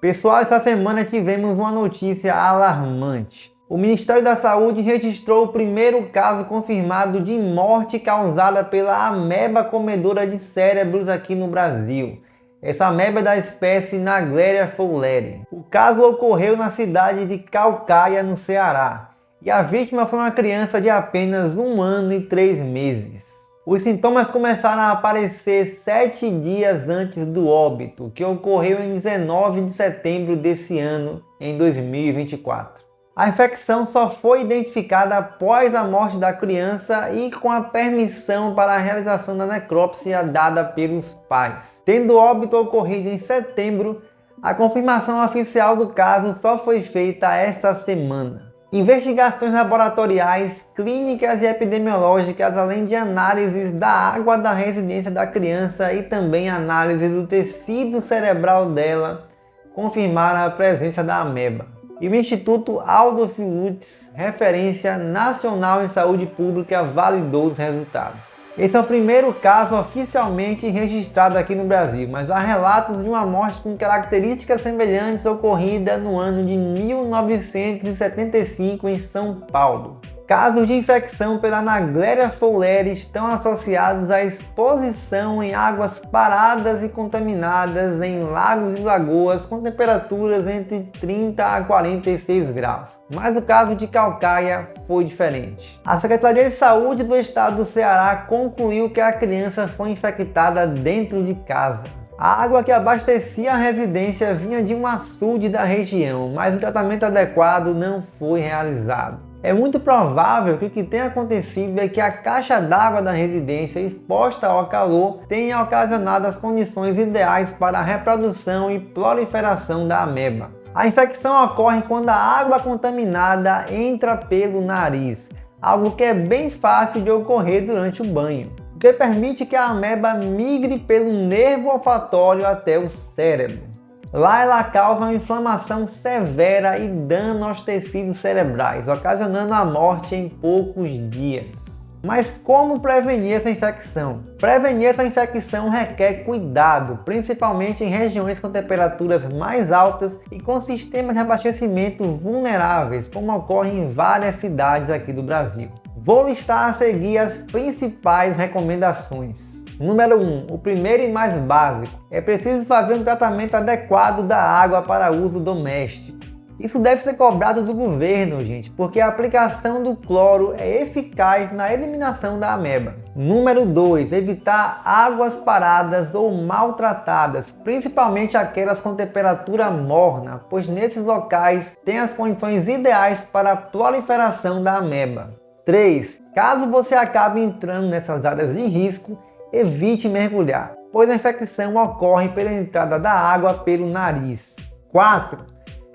Pessoal, essa semana tivemos uma notícia alarmante. O Ministério da Saúde registrou o primeiro caso confirmado de morte causada pela ameba comedora de cérebros aqui no Brasil. Essa ameba é da espécie Naegleria fowleri. O caso ocorreu na cidade de Caucaia, no Ceará, e a vítima foi uma criança de apenas 1 ano e 3 meses. Os sintomas começaram a aparecer 7 dias antes do óbito, que ocorreu em 19 de setembro desse ano, em 2024. A infecção só foi identificada após a morte da criança e com a permissão para a realização da necrópsia dada pelos pais. Tendo o óbito ocorrido em setembro, a confirmação oficial do caso só foi feita esta semana. Investigações laboratoriais, clínicas e epidemiológicas, além de análises da água da residência da criança e também análise do tecido cerebral dela, confirmaram a presença da ameba. E o Instituto Aldo Philutz, referência nacional em saúde pública, validou os resultados. Esse é o primeiro caso oficialmente registrado aqui no Brasil, mas há relatos de uma morte com características semelhantes ocorrida no ano de 1975 em São Paulo. Casos de infecção pela Naegleria fowleri estão associados à exposição em águas paradas e contaminadas em lagos e lagoas com temperaturas entre 30 a 46 graus. Mas o caso de Caucaia foi diferente. A Secretaria de Saúde do Estado do Ceará concluiu que a criança foi infectada dentro de casa. A água que abastecia a residência vinha de um açude da região, mas o tratamento adequado não foi realizado. É muito provável que o que tenha acontecido é que a caixa d'água da residência exposta ao calor tenha ocasionado as condições ideais para a reprodução e proliferação da ameba. A infecção ocorre quando a água contaminada entra pelo nariz, algo que é bem fácil de ocorrer durante o banho, o que permite que a ameba migre pelo nervo olfatório até o cérebro. Lá ela causa uma inflamação severa e dano aos tecidos cerebrais, ocasionando a morte em poucos dias. Mas como prevenir essa infecção? Prevenir essa infecção requer cuidado, principalmente em regiões com temperaturas mais altas e com sistemas de abastecimento vulneráveis, como ocorre em várias cidades aqui do Brasil. Vou listar a seguir as principais recomendações. Número 1. O primeiro e mais básico. É preciso fazer um tratamento adequado da água para uso doméstico. Isso deve ser cobrado do governo, gente, porque a aplicação do cloro é eficaz na eliminação da ameba. Número 2. Evitar águas paradas ou maltratadas, principalmente aquelas com temperatura morna, pois nesses locais tem as condições ideais para a proliferação da ameba. 3. Caso você acabe entrando nessas áreas de risco, evite mergulhar, pois a infecção ocorre pela entrada da água pelo nariz. 4.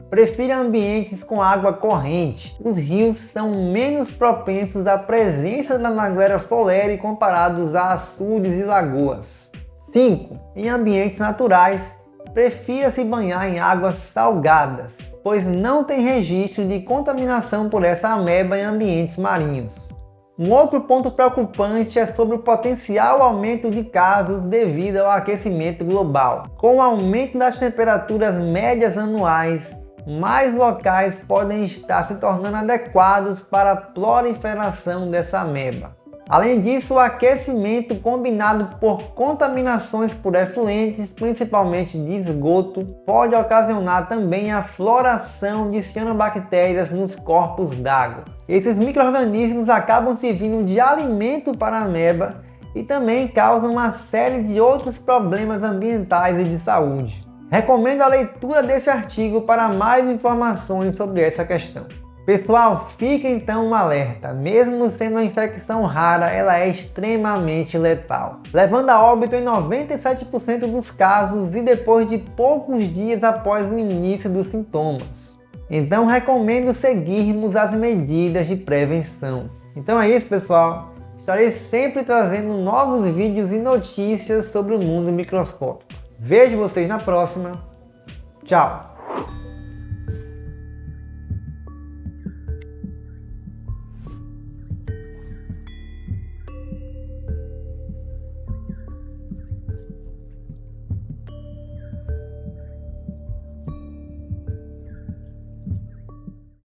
Prefira ambientes com água corrente. Os rios são menos propensos à presença da Naegleria fowleri comparados a açudes e lagoas. 5. Em ambientes naturais, prefira se banhar em águas salgadas, pois não tem registro de contaminação por essa ameba em ambientes marinhos. Um outro ponto preocupante é sobre o potencial aumento de casos devido ao aquecimento global. Com o aumento das temperaturas médias anuais, mais locais podem estar se tornando adequados para a proliferação dessa ameba. Além disso, o aquecimento combinado por contaminações por efluentes, principalmente de esgoto, pode ocasionar também a floração de cianobactérias nos corpos d'água. Esses micro-organismos acabam servindo de alimento para a ameba e também causam uma série de outros problemas ambientais e de saúde. Recomendo a leitura desse artigo para mais informações sobre essa questão. Pessoal, fica então um alerta, mesmo sendo uma infecção rara, ela é extremamente letal, levando a óbito em 97% dos casos e depois de poucos dias após o início dos sintomas. Então recomendo seguirmos as medidas de prevenção. Então é isso, pessoal, estarei sempre trazendo novos vídeos e notícias sobre o mundo microscópico. Vejo vocês na próxima, tchau!